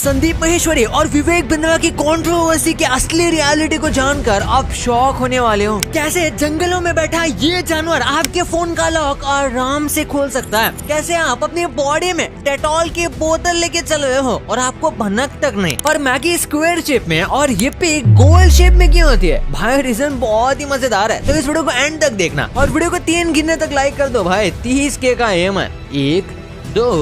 संदीप माहेश्वरी और विवेक बिंद्रा की कंट्रोवर्सी के असली रियलिटी को जानकर आप शॉक होने वाले हो। कैसे जंगलों में बैठा ये जानवर आपके फोन का लॉक आराम से खोल सकता है, कैसे आप अपनी बॉडी में डेटॉल की बोतल लेके चल रहे हो और आपको भनक तक नहीं, और मैगी स्क्वायर शेप में और ये गोल शेप में क्यों होती है भाई। रीजन बहुत ही मजेदार है, तो इस वीडियो को एंड तक देखना और वीडियो को 3 गिनने तक लाइक कर दो भाई। 30K का एम है। 1 2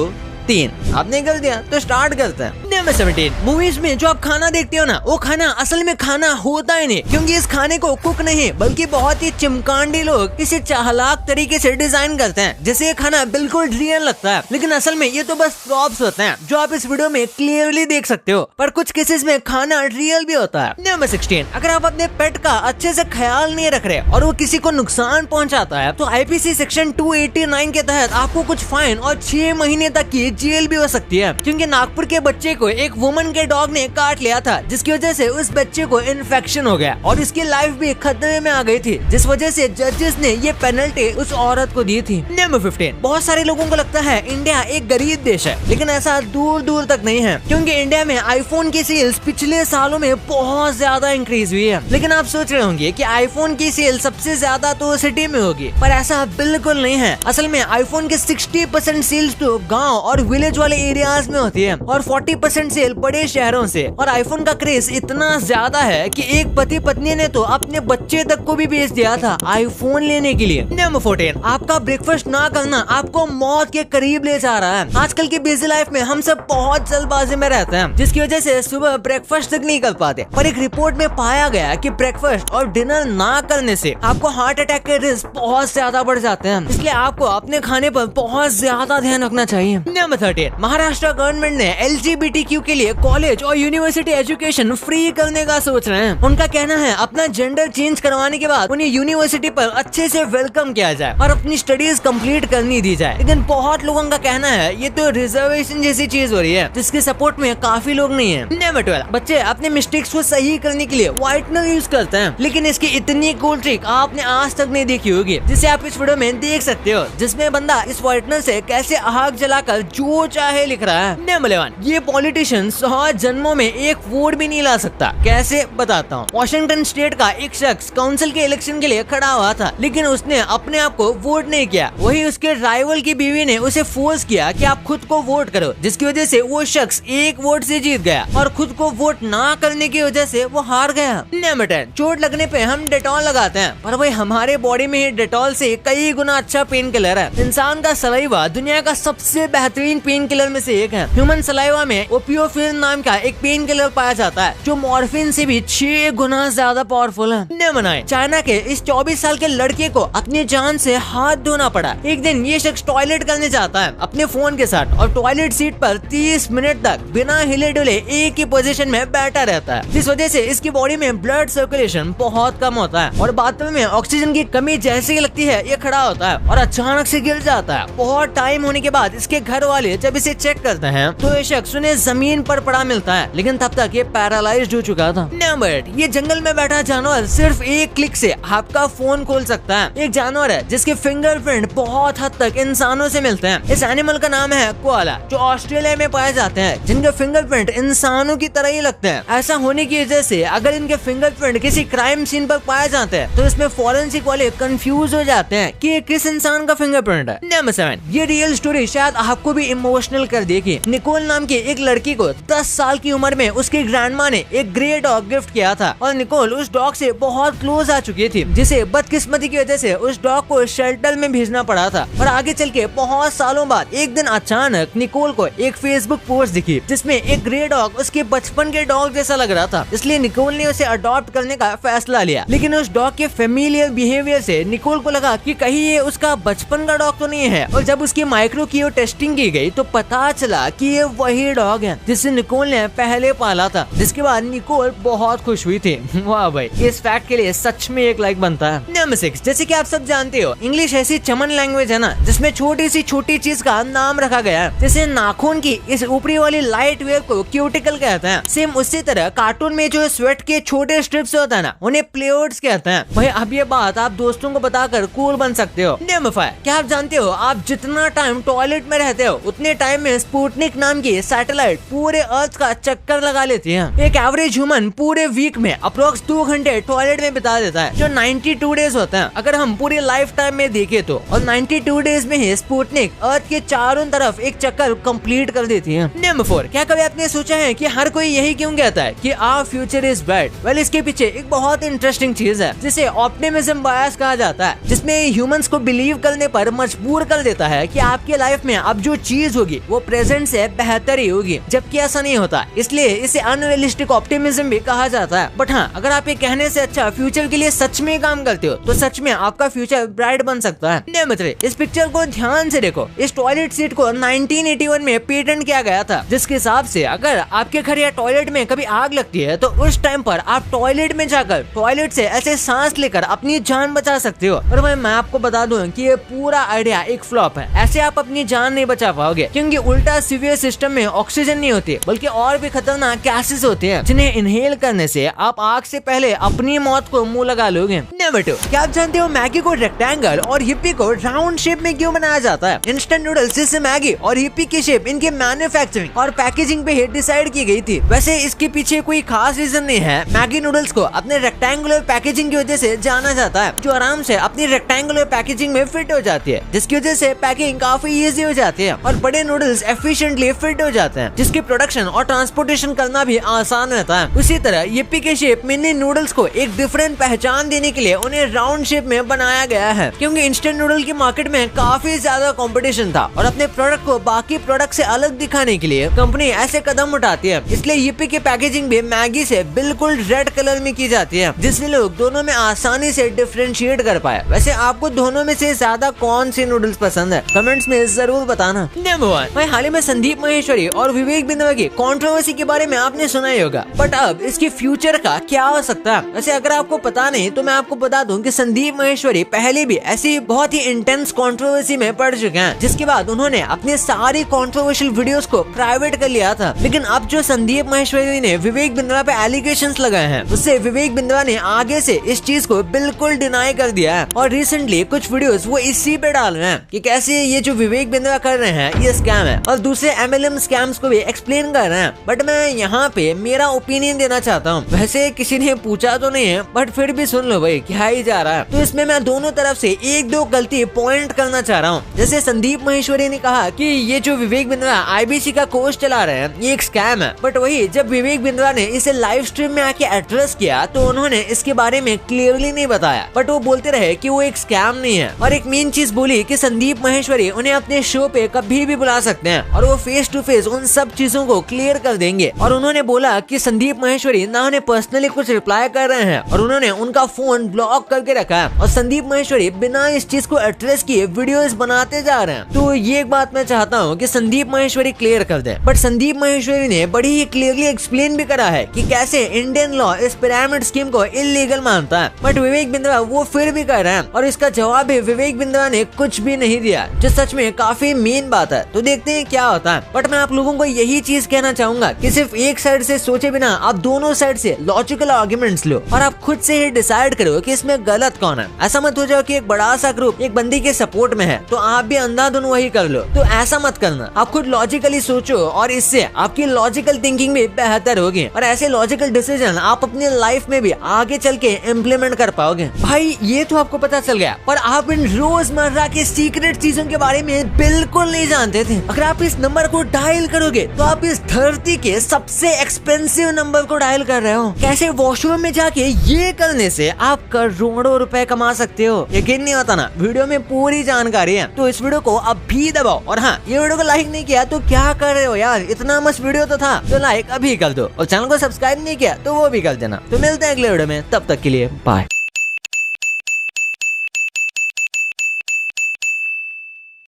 3 आपने कर दिया तो स्टार्ट करते हैं। नंबर 17, मूवीज में जो आप खाना देखते हो ना, वो खाना असल में खाना होता ही नहीं, क्योंकि इस खाने को कुक नहीं बल्कि बहुत ही चिमकांडी लोग इसे चालाक तरीके से डिजाइन करते हैं, जिससे ये खाना बिल्कुल रियल लगता है, लेकिन असल में ये तो बस प्रॉप्स होते हैं जो आप इस वीडियो में क्लियरली देख सकते हो, पर कुछ केसेस में खाना रियल भी होता है। नंबर 16, अगर आप अपने पेट का अच्छे से ख्याल नहीं रख रहे और वो किसी को नुकसान पहुँचाता है, तो IPC सेक्शन 289 के तहत आपको कुछ फाइन और 6 महीने तक की जेल भी हो सकती है, क्योंकि नागपुर के बच्चे को एक वुमन के डॉग ने काट लिया था, जिसकी वजह से उस बच्चे को इन्फेक्शन हो गया और इसकी लाइफ भी खतरे में आ गई थी, जिस वजह से जजेस ने ये पेनल्टी उस औरत को दी थी। नंबर 15, बहुत सारे लोगों को लगता है इंडिया एक गरीब देश है, लेकिन ऐसा दूर दूर तक नहीं है, क्योंकि इंडिया में आईफोन की सेल्स पिछले सालों में बहुत ज्यादा इंक्रीज हुई है। लेकिन आप सोच रहे होंगे कि आईफोन की सेल सबसे ज्यादा तो सिटी में होगी, पर ऐसा बिल्कुल नहीं है। असल में आईफोन के 60% सेल्स तो गाँव और विलेज वाले एरियाज में होती है और 40% सेल बड़े शहरों से। और आईफोन का क्रेज इतना ज्यादा है कि एक पति पत्नी ने तो अपने बच्चे तक को भी बेच दिया था आईफोन लेने के लिए। नंबर 14, आपका ब्रेकफास्ट ना करना आपको मौत के करीब ले जा रहा है। आजकल की बिजी लाइफ में हम सब बहुत जल्दबाजी में रहते हैं, जिसकी वजह से सुबह ब्रेकफास्ट तक नहीं कर पाते। पर एक रिपोर्ट में पाया गया कि ब्रेकफास्ट और डिनर ना करने से आपको हार्ट अटैक के रिस्क बहुत ज्यादा बढ़ जाते हैं, इसलिए आपको अपने खाने पर बहुत ज्यादा ध्यान रखना चाहिए। नंबर 13, महाराष्ट्र गवर्नमेंट ने LGBTQ के लिए कॉलेज और यूनिवर्सिटी एजुकेशन फ्री करने का सोच रहे हैं। उनका कहना है अपना जेंडर चेंज करवाने के बाद उन्हें यूनिवर्सिटी पर अच्छे से वेलकम किया जाए और अपनी स्टडीज कंप्लीट करनी दी जाए। लेकिन बहुत लोगों का कहना है ये तो रिजर्वेशन जैसी चीज हो रही है, जिसके सपोर्ट में काफी लोग नहीं है। नंबर 12, बच्चे अपने मिस्टेक्स को सही करने के लिए व्हाइटनर यूज करते हैं, लेकिन इसकी इतनी कूल ट्रिक आपने आज तक नहीं देखी होगी, जिसे आप इस वीडियो में देख सकते हो, जिसमें बंदा इस व्हाइटनर से कैसे आग जलाकर जो चाहे लिख रहा है। नंबर 11, ये पॉलिटिशियन 100 जन्मों में एक वोट भी नहीं ला सकता। कैसे बताता हूँ। वॉशिंगटन स्टेट का एक शख्स काउंसिल के इलेक्शन के लिए खड़ा हुआ था, लेकिन उसने अपने आप को वोट नहीं किया। वही उसके राइवल की बीवी ने उसे फोर्स किया कि आप खुद को वोट करो, जिसकी वजह से वो शख्स एक वोट से जीत गया और खुद को वोट ना करने की वजह से वो हार गया। नंबर 10, चोट लगने पे हम डेटॉल लगाते हैं, पर भाई हमारे बॉडी में ही डेटॉल से कई गुना अच्छा पेन किलर है। इंसान का सलाइवा दुनिया का सबसे बेहतरीन पेन किलर में से एक है। ह्यूमन सलाइवा में ओपियोफिन नाम का एक पेन किलर पाया जाता है, जो मॉर्फिन से भी 6 गुना ज्यादा पावरफुल है। नंबर 9, चाइना के इस 24 साल के लड़के को अपनी जान से हाथ धोना पड़ा। एक दिन ये शख्स टॉयलेट करने जाता है अपने फोन के साथ और टॉयलेट सीट पर 30 मिनट तक बिना हिले डुले एक ही पोजीशन में बैठा रहता है, जिस वजह से इसकी बॉडी में ब्लड सर्कुलेशन बहुत कम होता है और बाथरूम में ऑक्सीजन की कमी जैसे ही लगती है ये खड़ा होता है और अचानक से गिर जाता है। बहुत टाइम होने के बाद इसके घर वाले जब इसे चेक करते हैं तो ये शख्स उन्हें जमीन पर पड़ा मिलता है, लेकिन तब तक ये पैरालाइज्ड हो चुका था। नंबर 8, ये जंगल में बैठा जानवर सिर्फ एक क्लिक से आपका फोन खोल सकता है। एक जानवर है जिसके फिंगरप्रिंट बहुत हद तक इंसानों से मिलते हैं। इस एनिमल का नाम है कोआला, जो ऑस्ट्रेलिया में पाए जाते हैं, जिनके फिंगरप्रिंट इंसानों की तरह ही लगते हैं। ऐसा होने की वजह से अगर इनके फिंगरप्रिंट किसी क्राइम सीन पर पाए जाते हैं तो इसमें फॉरेंसिक वाले कंफ्यूज हो जाते हैं कि ये किस इंसान का फिंगरप्रिंट है। नंबर 7, ये रियल स्टोरी शायद आपको भी इमोशनल कर देगी। निकोल नाम की एक लड़की को 10 साल की उम्र में उसकी ग्रैंडमा ने एक ग्रे डॉग गिफ्ट किया था और निकोल उस डॉग से बहुत क्लोज आ चुकी थी, जिसे बदकिस्मती की वजह से उस डॉग को शेल्टर में भेजना पड़ा था। और आगे चल के बहुत सालों बाद एक दिन अचानक निकोल को एक फेसबुक पोस्ट दिखी, जिसमें एक ग्रे डॉग उसके बचपन के डॉग जैसा लग रहा था, इसलिए निकोल ने उसे अडॉप्ट करने का फैसला लिया। लेकिन उस डॉग के फेमिलियर बिहेवियर से निकोल को लगा कि कहीं ये उसका बचपन का डॉग तो नहीं है, और जब उसकी माइक्रो की टेस्टिंग की गई तो पता चला कि ये वही डॉग है जिसे निकोल ने पहले पाला था, जिसके बाद निकोल बहुत खुश हुई थी। वाह भाई, इस फैक्ट के लिए सच में एक लाइक बनता है। नंबर 6, जैसे कि आप सब जानते हो, इंग्लिश ऐसी चमन लैंग्वेज है ना, जिसमें छोटी सी छोटी चीज का नाम रखा गया है। जैसे नाखून की इस ऊपरी वाली लाइट वेयर को क्यूटिकल कहते हैं। सेम उसी तरह कार्टून में जो स्वेट के छोटे स्ट्रिप्स होता है ना, उन्हें प्लेट्स कहते हैं। भाई अब ये बात आप दोस्तों को बताकर कूल बन सकते हो। नंबर 5, क्या आप जानते हो आप जितना टाइम टॉयलेट में रहते हो उतने टाइम में स्पुतनिक नाम की सैटेलाइट पूरे अर्थ का चक्कर लगा लेती है। एक एवरेज ह्यूमन पूरे वीक में अप्रोक्स 2 घंटे टॉयलेट में बिता देता है, जो 92 डेज होते हैं अगर हम पूरी लाइफ टाइम में देखे तो। और 92 डेज में ही स्पुतनिक अर्थ के चारों तरफ एक चक्कर कंप्लीट कर देती है। नंबर 4, क्या कभी आपने सोचा है कि हर कोई यही क्यों कहता है कि our future is bright? Well, इसके पीछे एक बहुत इंटरेस्टिंग चीज है जिसे ऑप्टिमिज्म बायस कहा जाता है, जिसमें ह्यूमंस को बिलीव करने पर मजबूर कर देता है कि आपके लाइफ में अब जो चीज होगी वो प्रेजेंट से बेहतर ही होगी, जबकि ऐसा नहीं होता। इसलिए इसे अनरियलिस्टिक ऑप्टिमिज्म भी कहा जाता है। बट हाँ, अगर आप ये कहने से अच्छा फ्यूचर के लिए सच में काम करते हो तो सच में आपका फ्यूचर ब्राइट बन सकता है। नंबर 3, इस पिक्चर को ध्यान से देखो। इस टॉयलेट सीट को 1981 में पेटेंट किया गया था, जिसके हिसाब से अगर आपके घर या टॉयलेट में कभी आग लगती है तो उस टाइम पर आप टॉयलेट में जाकर टॉयलेट से ऐसे सांस लेकर अपनी जान बचा सकते हो। और मैं आपको बता दूं कि ये पूरा आइडिया एक फ्लॉप है। ऐसे आप अपनी जान नहीं बचा पाओगे, क्योंकि उल्टा सीवियर सिस्टम में ऑक्सीजन नहीं होती, बल्कि और भी खतरनाक गैसेस होते हैं जिन्हें इनहेल करने से आप आग से पहले अपनी मौत को मुंह लगा लोगे। नंबर 2, क्या आप जानते हो मैगी को रेक्टेंगल और हिप्पी को राउंड शेप में क्यों बनाया जाता है? इंस्टेंट नूडल्स जैसे मैगी और हिप्पी की शेप इनके मैन्युफैक्चरिंग और पैकेजिंग पे ही डिसाइड की गई थी। वैसे इसके पीछे कोई खास रीजन नहीं है। मैगी नूडल्स को अपने रेक्टेंगुलर पैकेजिंग की वजह से जाना जाता है, जो आराम से अपनी रेक्टेंगुलर पैकेजिंग में फिट हो जाती है, जिसकी वजह से पैकिंग काफी इजी हो जाती है और बड़े नूडल्स एफिशिएंटली फिट हो जाते हैं, जिसकी प्रोडक्शन और ट्रांसपोर्टेशन करना भी आसान रहता है। उसी तरह हिप्पी के शेप मिनी नूडल्स को एक डिफरेंट पहचान देने के लिए उन्हें राउंड शेप में बनाया गया है, क्योंकि इंस्टेंट नूडल की मार्केट में काफी ज्यादा कंपटीशन था और अपने प्रोडक्ट को बाकी प्रोडक्ट से अलग दिखाने के लिए कंपनी ऐसे कदम उठाती है। इसलिए हिप्पी की पैकेजिंग भी मैगी से बिल्कुल रेड कलर में की जाती है, जिससे लोग दोनों में आसानी से डिफरेंशिएट कर पाए। वैसे आपको दोनों में से ज्यादा कौन सी नूडल्स पसंद है? कमेंट्स में जरूर बताना। नंबर 1, भाई हाल ही में संदीप माहेश्वरी और विवेक बिंद्रा की कंट्रोवर्सी के बारे में आपने सुना ही होगा, बट अब इसके फ्यूचर का क्या हो सकता है? वैसे अगर आपको पता नहीं तो मैं आपको बता दूं कि संदीप माहेश्वरी पहले भी ऐसी बहुत ही इंटेंस कंट्रोवर्सी में पड़ चुके हैं, जिसके बाद उन्होंने अपने सारी कंट्रोवर्शियल वीडियोस को प्राइवेट कर लिया था। लेकिन अब जो संदीप माहेश्वरी ने विवेक बिंद्रा पे एलिगेशंस लगाए हैं, उससे विवेक बिंद्रा ने आगे से इस चीज को बिल्कुल डिनाई कर दिया है और रिसेंटली कुछ वीडियोस वो इसी पे डाल रहे हैं कि कैसे ये जो विवेक बिंद्रा कर रहे हैं ये स्कैम है, और दूसरे MLM स्कैम्स को भी एक्सप्लेन कर रहे हैं। बट मैं यहाँ पे मेरा ओपिनियन देना चाहता हूँ। वैसे किसी ने पूछा तो नहीं है, बट फिर भी सुन लो भाई क्या ही जा रहा है। तो इसमें मैं दोनों तरफ से 1-2 गलती पॉइंट करना चाह रहा हूँ। जैसे संदीप माहेश्वरी ने कहा कि ये जो विवेक बिंद्रा IBC का कोर्स चला रहे हैं ये एक स्कैम है, बट वही जब विवेक बिंद्रा ने इसे लाइव स्ट्रीम में आके एड्रेस किया तो उन्होंने इसके बारे में क्लियरली नहीं बताया, बट वो बोलते रहे कि वो एक स्कैम नहीं है। और एक मेन चीज बोली कि संदीप माहेश्वरी उन्हें अपने शो पे कभी भी बुला सकते हैं और वो फेस टू फेस उन सब चीजों को क्लियर कर देंगे। और उन्होंने बोला कि संदीप माहेश्वरी ना उन्हें पर्सनली कुछ रिप्लाई कर रहे हैं और उन्होंने उनका फोन ब्लॉक करके रखा है, और संदीप माहेश्वरी बिना इस चीज को एड्रेस किए वीडियोस बनाते जा रहे हैं। तो ये एक बात मैं चाहता हूँ कि संदीप माहेश्वरी क्लियर कर दे। बट संदीप माहेश्वरी ने बड़ी ही क्लियरली एक्सप्लेन भी करा है कि कैसे इंडियन लॉ इस पिरामिड स्कीम को इलीगल मानता है, बट विवेक बिंद्रा वो फिर भी कर रहे हैं और इसका जवाब भी विवेक बिंद्रा ने कुछ भी नहीं दिया, जो सच में काफी मेन बात है। तो देखते हैं क्या होता है। बट मैं आप लोगों को यही चीज कहना चाहूंगा कि सिर्फ एक साइड से सोचे बिना आप दोनों साइड से लॉजिकल आर्गुमेंट्स लो और आप खुद से ही डिसाइड करो कि इसमें गलत कौन है। ऐसा मत हो जाओ कि एक बड़ा सा ग्रुप एक बंदी के सपोर्ट में है तो आप भी अंधाधुन वही कर लो। तो ऐसा मत करना, आप खुद लॉजिकली सोचो और इससे आपकी लॉजिकल थिंकिंग भी बेहतर होगी और ऐसे लॉजिकल डिसीजन आप अपनी लाइफ में भी आगे चल के इम्प्लीमेंट कर पाओगे। भाई ये तो आपको पता चल गया, पर आप इन रोजमर्रा के सीक्रेट चीजों के बारे में बिल्कुल नहीं जानते थे। अगर आप इस नंबर को डायल करोगे तो आप इस धरती के सबसे एक्सपेंसिव नंबर को डायल कर रहे हो। कैसे वॉशरूम में जाके ये करने से आप करोड़ों रुपए कमा सकते हो। यकीन नहीं होता ना? वीडियो में पूरी जानकारी है, तो इस वीडियो को अभी दबाओ। और हाँ, ये वीडियो को लाइक नहीं किया तो क्या कर रहे हो यार, इतना मस्त वीडियो तो था, तो लाइक अभी कर दो और चैनल को सब्सक्राइब नहीं किया तो वो भी कर देना। तो मिलते हैं अगले वीडियो में, तब तक के लिए बाय।